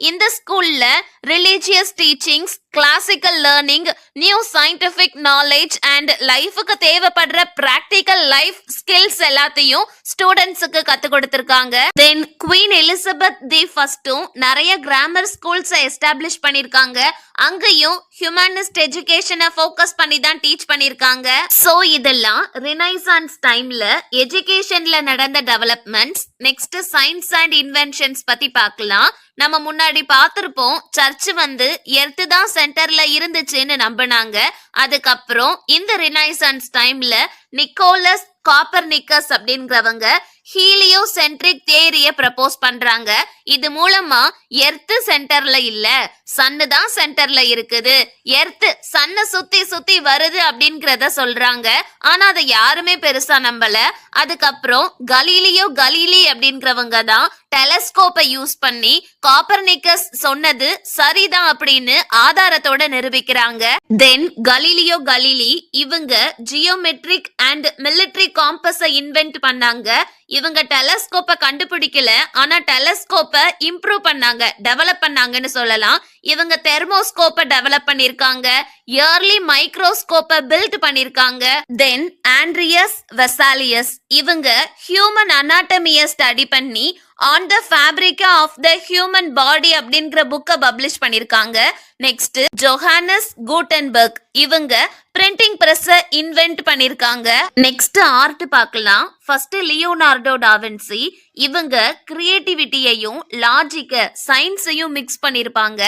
இந்த ஸ்கூல்ல religious teachings, classical learning, new scientific knowledge and லைஃபுக்கு தேவைப்படுற பிராக்டிக்கல் லைஃப் ஸ்கில்ஸ் எல்லாத்தையும் ஸ்டூடெண்ட்ஸுக்கு கத்து கொடுத்திருக்காங்க. தென் குவீன் எலிசபெத் தி ஃபர்ஸ்டும் நிறைய கிராமர் ஸ்கூல்ஸ் எஸ்டாப்ளிஷ் பண்ணிருக்காங்க. அங்கேயும் ஹியூமனிஸ்ட் எஜுகேஷனை ஃபோக்கஸ் பண்ணி தான் டீச் பண்ணிருக்காங்க. சோ இதெல்லாம் ரெனைசான்ஸ் டைம்ல எஜுகேஷன்ல நடந்த developments. Next science and inventions பத்தி பார்க்கலாம். நம்ம முன்னாடி பார்த்திருப்போம், சர்ச் வந்து எர்த் தான் சென்டர்ல இருந்துச்சுன்னு நம்பினாங்க. அதுக்கப்புறம் இந்த ரெனைசான்ஸ் டைம்ல நிக்கோலஸ் காப்பர்னிக்கஸ் அப்படிங்கிறவங்க ஹீலியோசென்ட்ரிக் தியரிய ப்ரப்போஸ் பண்றாங்க. இது மூலமா எர்த் சென்டர்ல இல்ல, சன்னு தான் சென்டர்ல இருக்குது, எர்த் சன்ன சுத்தி சுத்தி வருது அப்படிங்கறத சொல்றாங்க. ஆனா அதை யாருமே பெருசா நம்பல. அதுக்கப்புறம் கலீலி அப்படிங்கிறவங்க தான் டெலஸ்கோப்பை யூஸ் பண்ணி காப்பர்னிக்கஸ் சொன்னது சரிதான் அப்படின்னு ஆதாரத்தோட நிரூபிக்கிறாங்க. தென் கலீலி இவங்க ஜியோமெட்ரிக் அண்ட் மிலிட்டரி காம்பஸை இன்வென்ட் பண்ணாங்க. இவங்க டெலஸ்கோப்பை கண்டுபிடிக்கல, ஆனா டெலஸ்கோப்பை இம்ப்ரூவ் பண்ணாங்க, டெவலப் பண்ணாங்கன்னு சொல்லலாம். இவங்க தெர்மோஸ்கோப்பை டெவலப் பண்ணிருக்காங்க, இயர்லி மைக்ரோஸ்கோப்பை பில்ட் பண்ணிருக்காங்க. தென் ஆண்ட்ரியஸ் வெசாலியஸ் இவங்க ஹியூமன் அனாட்டமியை ஸ்டடி பண்ணி on the fabric of the human body அப்படிங்கிற புக்கை பப்ளிஷ் பண்ணிருக்காங்க. நெக்ஸ்ட் ஜோஹானஸ் கூட்டன்பர்க் இவங்க பிரிண்டிங் பிரஸ் இன்வென்ட் பண்ணிருக்காங்க. நெக்ஸ்ட் ஆர்ட் பார்க்கலாம். ஃபர்ஸ்ட் லியோனார்டோ டாவின்சி இவங்க கிரியேட்டிவிட்டியையும் லாஜிக்க சயின்ஸையும் மிக்ஸ் பண்ணிருப்பாங்க.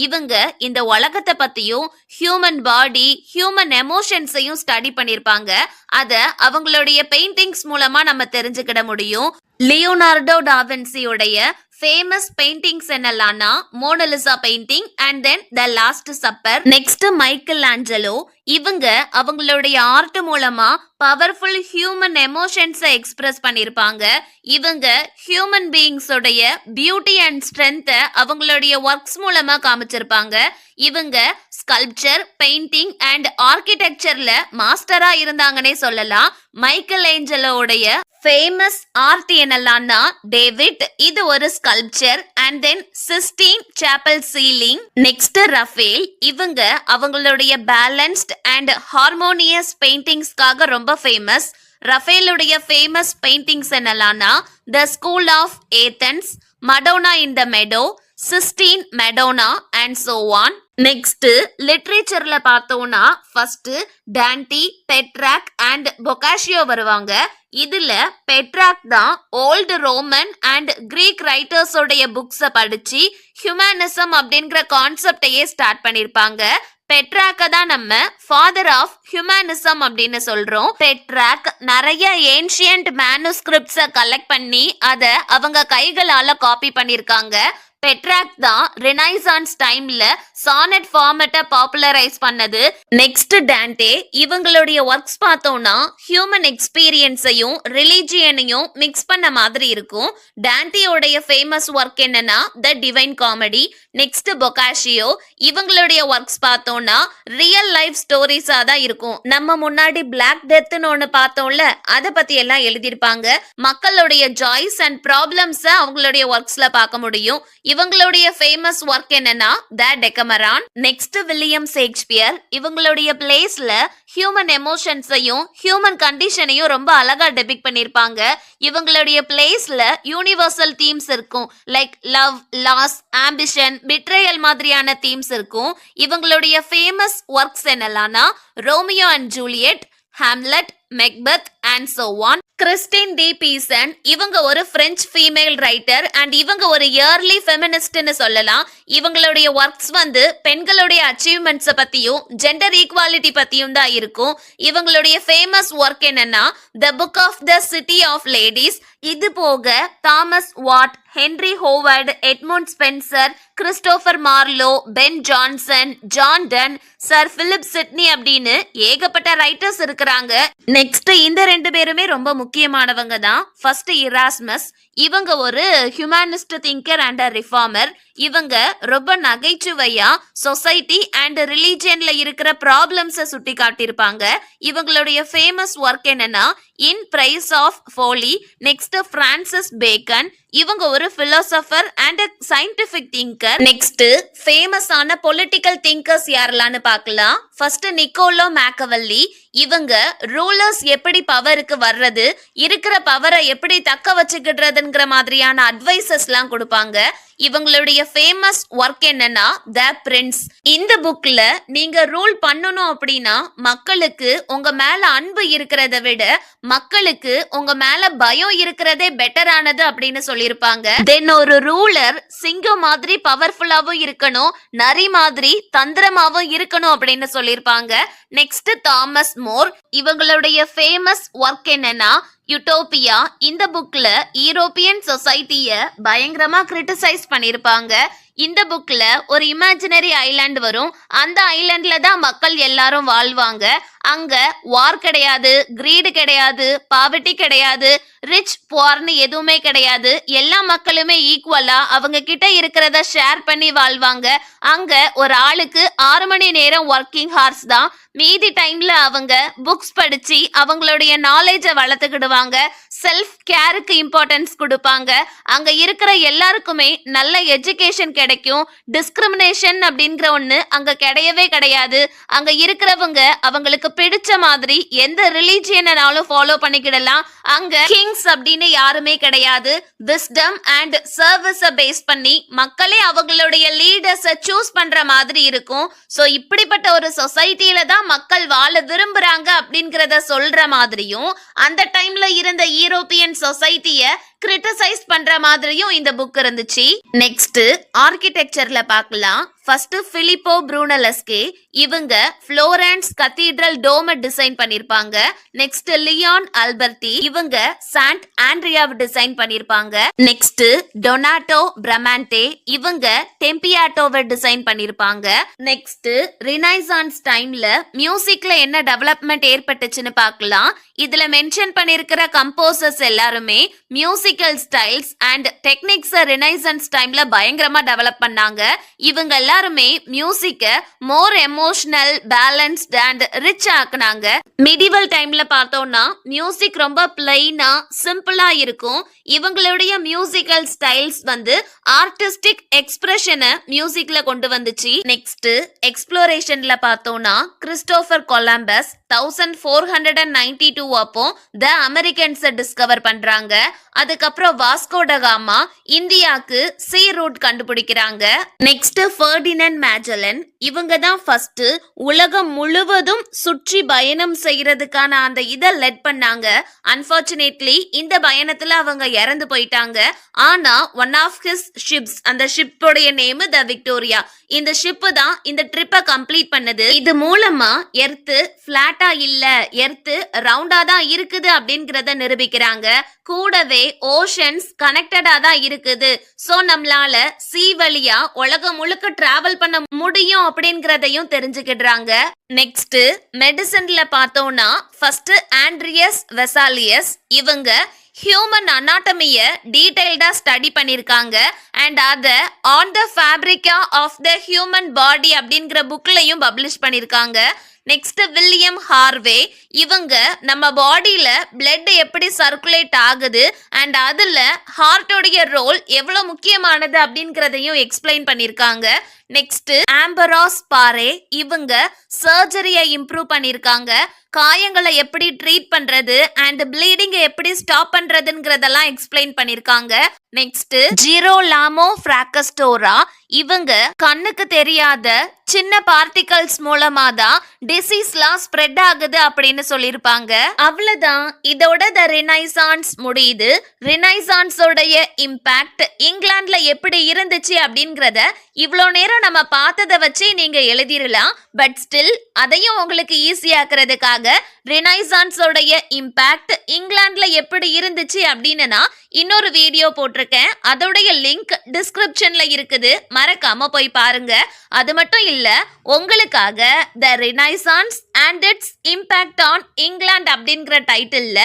இவங்க இந்த உலகத்தை பத்தியும் ஹியூமன் பாடி, ஹியூமன் எமோஷன்ஸையும் ஸ்டடி பண்ணிருப்பாங்க. அத அவங்களுடைய பெயிண்டிங்ஸ் மூலமா நம்ம தெரிஞ்சுக்கிட முடியும். லியோனார்டோ டாவின்சியோடைய ஃபேமஸ் பெயிண்டிங்ஸ் என்னலாம்னா Mona Lisa painting and then the last supper. Next Michelangelo. இவங்க அவங்களுடைய ஆர்ட் மூலமா பவர்ஃபுல் ஹியூமன் எமோஷன்ஸை எக்ஸ்பிரஸ் பண்ணிருப்பாங்க. இவங்க ஹியூமன் பீயிங்ஸ் உடைய பியூட்டி அண்ட் ஸ்ட்ரென்த்தை அவங்களுடைய ஒர்க்ஸ் மூலமா காமிச்சிருப்பாங்க. இவங்க ஸ்கல்ப்சர், பெயிண்டிங் அண்ட் ஆர்கிடெக்சர்ல மாஸ்டரா இருந்தாங்கன்னே சொல்லலாம். மைக்கேல் ஏஞ்சலோடைய ஃபேமஸ் ஆர்ட் என்னலாம்னா டேவிட், இது ஒரு sculpture and then Sistine chapel ceiling. Next Raphael. இவங்க அவங்களுடைய பேலன்ஸ்ட் அண்ட் ஹார்மோனியஸ் பெயிண்டிங்ஸ்க்காக ரொம்ப ஃபேமஸ். ரஃபேலுடைய ஃபேமஸ் பெயிண்டிங்ஸ் என்னலாம்னா the school of Athens, Madonna in the meadow, Sistine Madonna and so on. Next லிட்ரேச்சர்ல பார்த்தோம்னா ஃபர்ஸ்ட் டான்டி, பெட்ராக் அண்ட் பொக்காஷியோ வருவாங்க. இதுல பெட்ராக் தான் ஓல்டு ரோமன் அண்ட் கிரீக் ரைட்டர்ஸோடைய புக்ஸை படிச்சு ஹியூமனிசம் அப்படிங்கிற கான்செப்டையே ஸ்டார்ட் பண்ணிருப்பாங்க. பெட்ராக்க தான் நம்ம ஃபாதர் ஆஃப் ஹியூமனிசம் அப்படின்னு சொல்றோம். பெட்ராக் நிறைய ஏன்ஷியன்ட் மேனுஸ்கிரிப்ட்ஸை கலெக்ட் பண்ணி அதை அவங்க கைகளால காப்பி பண்ணிருக்காங்க. பெட்ராக் தான் ரெனைசான்ஸ் டைம்ல சானட் ஃபார்மேட்டை பாப்புலரைஸ் பண்ணது. Next Dante. இவங்களுடைய ஒர்க்ஸ் பார்த்தோம்னா ஹியூமன் எக்ஸ்பீரியன்ஸையும் ரிலிஜியனையும் மிக்ஸ் பண்ண மாதிரி இருக்கும். டான்டேயோடைய ஃபேமஸ் ஒர்க் என்னன்னா த டிவைன் காமெடி. நெக்ஸ்ட் பொக்காஷியோ. இவங்களுடைய ஒர்க்ஸ் பார்த்தோம்னா ரியல் லைஃப் ஸ்டோரிஸா தான் இருக்கும். நம்ம முன்னாடி பிளாக் டெத்னு ஒன்று பார்த்தோம்ல, அதை பத்தி எல்லாம் எழுதியிருப்பாங்க. மக்களுடைய ஜாய்ஸ் அண்ட் ப்ராப்ளம்ஸ அவங்களுடைய ஒர்க்ஸ்ல பார்க்க முடியும். இவங்களுடைய ஃபேமஸ் ஒர்க் என்னன்னா the Decameron. Next William Shakespeare. இவங்களுடைய பிளேஸ்ல ஹியூமன் எமோஷன்ஸையும் ஹியூமன் கண்டிஷனையும் ரொம்ப அழகா டெபிக் பண்ணிருப்பாங்க. இவங்களுடைய பிளேஸ்ல யூனிவர்சல் தீம்ஸ் இருக்கும். Like love, loss, ambition, betrayal மாதிரியான தீம்ஸ் இருக்கும். இவங்களுடைய ஃபேமஸ் ஒர்க்ஸ் என்னலாம்னா Romeo and Juliet, Hamlet, Macbeth and so on. Christine de Pizan. இவங்க ஒரு பிரெஞ்சு ஃபீமேல் ரைட்டர் அண்ட் இவங்க ஒரு இயர்லி ஃபெமினிஸ்ட்னு சொல்லலாம். இவங்களுடைய ஒர்க்ஸ் வந்து பெண்களுடைய அச்சீவ்மெண்ட்ஸை பத்தியும் ஜெண்டர் ஈக்வாலிட்டி பத்தியும் தான் இருக்கும். இவங்களுடைய ஃபேமஸ் ஒர்க் என்னன்னா the book of the city of ladies. இது போக Thomas Wyatt, Henry Howard, Edmund Spenser, Christopher Marlowe, Ben Jonson, John Donne, sir Philip Sidney அப்படின்னு ஏகப்பட்ட ரைட்டர்ஸ் இருக்கிறாங்க. நெக்ஸ்ட் இந்த ரெண்டு பேருமே ரொம்ப முக்கியமானவங்க தான். First Erasmus. இவங்க ஒரு ஹியூமனிஸ்ட் திங்கர் அண்ட் ரிஃபார்மர். இவங்க ரொம்ப நகைச்சுவையா சொசைட்டி அண்ட் ரிலீஜியன்ல இருக்கிற ப்ராப்ளம்ஸை சுட்டி காட்டியிருப்பாங்க. இவங்களுடைய ஃபேமஸ் ஒர்க் என்னன்னா in praise of folly. Next Francis Bacon. இவங்க ஒரு philosopher and scientific thinker. Next ஃபேமஸான பொலிட்டிக்கல் திங்கர்ஸ் யாரெல்லாம்னு பார்க்கலாம். First Niccolo Machiavelli. இவங்க ரூலர்ஸ் எப்படி பவருக்கு வர்றது, இருக்கிற பவரை எப்படி தக்க வச்சுக்கிடுறதுங்கிற மாதிரியான அட்வைசஸ் எல்லாம் கொடுப்பாங்க. இவங்களுடைய ஃபேமஸ் ஒர்க் என்னன்னா த பிரின்ஸ். இந்த புக்ல நீங்க ரூல் பண்ணணும் அப்படின்னா மக்களுக்கு உங்க மேல அன்பு இருக்கிறத விட மக்களுக்கு உங்க மேல பயம் இருக்கிறதே பெட்டரானது அப்படின்னு சொல்லியிருப்பாங்க. தென் ஒரு ரூலர் சிங்கம் மாதிரி பவர்ஃபுல்லாவும் இருக்கணும், நரி மாதிரி தந்திரமாவும் இருக்கணும் அப்படின்னு சொல்லியிருப்பாங்க. நெக்ஸ்ட் தாமஸ் மோர். இவங்களுடைய ஃபேமஸ் ஒர்க் என்னன்னா யூட்டோபியா. இந்த புக்ல யூரோப்பியன் சொசைட்டிய பயங்கரமா கிரிட்டிசைஸ் பண்ணிருப்பாங்க. இந்த புக்ல ஒரு இமேஜினரி ஐலாண்ட் வரும். அந்த ஐலாண்ட்ல தான் மக்கள் எல்லாரும் வாழ்வாங்க. அங்க வார் கிடையாது, கிரீடு கிடையாது, பாவர்ட்டி கிடையாது, ரிச் புவர்னு எதுவுமே கிடையாது. எல்லா மக்களுமே ஈக்குவலா அவங்க கிட்ட இருக்கிறத ஷேர் பண்ணி வாழ்வாங்க. அங்க ஒரு ஆளுக்கு 6 மணி நேரம் ஒர்க்கிங் ஹார்ஸ் தான். மீதி டைம்ல அவங்க புக்ஸ் படிச்சு அவங்களுடைய நாலேஜை வளர்த்துக்கிடுவாங்க. செல்ஃப் கேருக்கு இம்பார்ட்டன்ஸ் கொடுப்பாங்க. அங்க இருக்கிற எல்லாருக்குமே நல்ல எஜுகேஷன் கிடைக்கும். டிஸ்கிரிமினேஷன் அப்படிங்கிற ஒண்ணு அங்க கிடையவே கிடையாது. அங்க இருக்கிறவங்க அவங்களுக்கு பிடிச்ச மாதிரி எந்த ரிலீஜியனாலும் ஃபாலோ பண்ணிக்கிடலாம். அங்க கிங்ஸ் அப்படின்னு யாருமே கிடையாது. விஸ்டம் அண்ட் சர்வீஸ பேஸ் பண்ணி மக்களே அவங்களுடைய லீடர்ஸை சூஸ் பண்ற மாதிரி இருக்கும். சோ இப்படிப்பட்ட ஒரு சொசைட்டில தான் மக்கள் வாழ விரும்புறாங்க அப்படிங்கறத சொல்ற மாதிரியும் அந்த டைம்ல இருந்த யூரோப்பியன் சொசைட்டிய கிரிட்டிசைஸ் பண்ற மாதிரியும் இந்த புக் இருந்துச்சு. நெக்ஸ்ட் ஆர்கிடெக்சர்ல பார்க்கலாம். ஃபர்ஸ்ட் பிலிப்போ ப்ரூனலஸ்கே, இவங்க புளோரன்ஸ் கத்தீட்ரல் டோம டிசைன் பண்ணிருப்பாங்க. நெக்ஸ்ட் லியான் அல்பர்டி, இவங்க சாண்ட் ஆண்ட்ரியாவை டிசைன் பண்ணிருப்பாங்க. நெக்ஸ்ட் டொனாட்டோ பிரமாண்டே, இவங்க டெம்பியாட்டோவை டிசைன் பண்ணிருப்பாங்க. நெக்ஸ்ட் ரினைசான்ஸ் டைம்ல மியூசிக்ல என்ன டெவலப்மெண்ட் ஏற்பட்டுச்சுன்னு பார்க்கலாம். இதுல மென்ஷன் பண்ணிருக்கிற கம்போசர்ஸ் எல்லாருமே musical styles and techniques Renaissance டைம்ல பயங்கரமா டெவலப் பண்ணாங்க. இவங்க எல்லாருமே மியூசிக்க more emotional, balanced and rich ஆக்குனாங்க. மிடிவல் டைம்ல பார்த்தோம்னா மியூசிக் ரொம்ப பிளைனா சிம்பிளா இருக்கும். இவங்களுடைய மியூசிக்கல் ஸ்டைல்ஸ் வந்து ஆர்டிஸ்டிக் எக்ஸ்பிரஷனை மியூசிக்ல கொண்டு வந்துச்சு. நெக்ஸ்ட் எக்ஸ்ப்ளோரேஷன்ல பார்த்தோம்னா கிறிஸ்டோபர் கொலம்பஸ் 1492 அப்போ த அமெரிக்கன்ஸ் டிஸ்கவர் பண்றாங்க. அதுக்கப்புறம் வாஸ்கோ ட காமா இந்தியாக்கு சீ ரூட் கண்டுபிடிக்கிறாங்க. நெக்ஸ்ட் ஃபெர்டினண்ட் மேஜலன், இவங்க தான் ஃபர்ஸ்ட் உலகம் முழுவதும் சுற்றி பயணம் செய்யறதுக்கான அந்த இதை லெட் பண்ணாங்க. அன்பார்ச்சுனேட்லி இந்த பயணத்துல அவங்க இறந்து போயிட்டாங்க. ஆனா ஒன் ஆஃப் ஹிஸ் ஷிப்ஸ், அந்த ஷிப்போடைய நேம் த விக்டோரியா. இந்த ஷிப் தான் இந்த ட்ரிப்பை கம்ப்ளீட் பண்ணுது. இது மூலமா எர்த் பிளாட்டா இல்ல, எர்த் ரவுண்டா தான் இருக்குது அப்படிங்கறத நிரூபிக்கிறாங்க. கூடவே ஓஷன்ஸ் கனெக்டடா தான் இருக்குது. சோ நம்மளால சீ வழியா உலகம் முழுக்க டிராவல் பண்ண முடியும் அப்படிங்கறதையும் தெரிஞ்சுக்கிடுறாங்க. நெக்ஸ்ட் மெடிசன்ல பார்த்தோம்னா ஃபர்ஸ்ட் ஆண்ட்ரியஸ் வெசாலியஸ், இவங்க ஹியூமன் அனாட்டமிய டீடைல்டா ஸ்டடி பண்ணிருக்காங்க. அண்ட் அத on the fabrica of the human body அப்படிங்கிற புக்லயும் பப்ளிஷ் பண்ணிருக்காங்க. நெக்ஸ்ட் வில்லியம் ஹார்வே, இவங்க நம்ம பாடியில பிளட் எப்படி சர்க்குலேட் ஆகுது அண்ட் அதுல ஹார்ட்டோடைய ரோல் எவ்வளவு முக்கியமானது அப்படிங்கறதையும் எக்ஸ்பிளைன் பண்ணிருக்காங்க. நெக்ஸ்ட் ஆம்பராஸ் பாரே, இவங்க சர்ஜரியை இம்ப்ரூவ் பண்ணிருக்காங்க. காயங்களை எப்படி ட்ரீட் பண்றது அண்ட் ப்ளீடிங் எப்படி ஸ்டாப் பண்றதுங்கிறதெல்லாம் எக்ஸ்பிளைன் பண்ணிருக்காங்க. நெக்ஸ்ட் ஜிரோலாமோ ஃப்ராக்கஸ்டோரா, இவங்க கண்ணுக்கு தெரியாத சின்ன பார்ட்டிகல்ஸ் மூலமா தான் டிசீஸ்லாம் ஸ்ப்ரெட் ஆகுது அப்படின்னு சொல்லியிருப்பாங்க. அவ்வளவுதான், இதோட த ரினைசான்ஸ் முடியுது. ரினைசான்ஸோடைய இம்பாக்ட் இங்கிலாந்துல எப்படி இருந்துச்சு அப்படிங்கறத இவ்வளோ நேரம் நம்ம பார்த்ததை வச்சு நீங்க எழுதிடலாம். பட் ஸ்டில் அதையும் உங்களுக்கு ஈஸியாக்குறதுக்காக ரினைசான்ஸோடைய இம்பாக்ட் இங்கிலாந்துல எப்படி இருந்துச்சு அப்படின்னு நான் இன்னொரு வீடியோ போட்டிருக்கேன். அதோடைய லிங்க் டிஸ்கிரிப்ஷன்ல இருக்குது, மறக்காம போய் பாருங்க. அது மட்டும் இல்ல, உங்களுக்காக the Renaissance and its impact on England அப்படிங்கிற டைட்டில்ல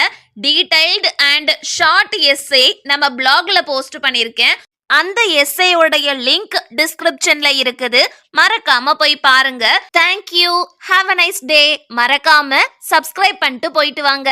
டீடைல்டு அண்ட் ஷார்ட் எஸ்ஸே நம்ம பிளாக்ல போஸ்ட் பண்ணியிருக்கேன். அந்த எஸ்ஸேயோடைய லிங்க் டிஸ்கிரிப்ஷன்ல இருக்குது, மறக்காம போய் பாருங்க. Thank you, have a nice day. மறக்காம சப்ஸ்கிரைப் பண்ணிட்டு போயிட்டு வாங்க.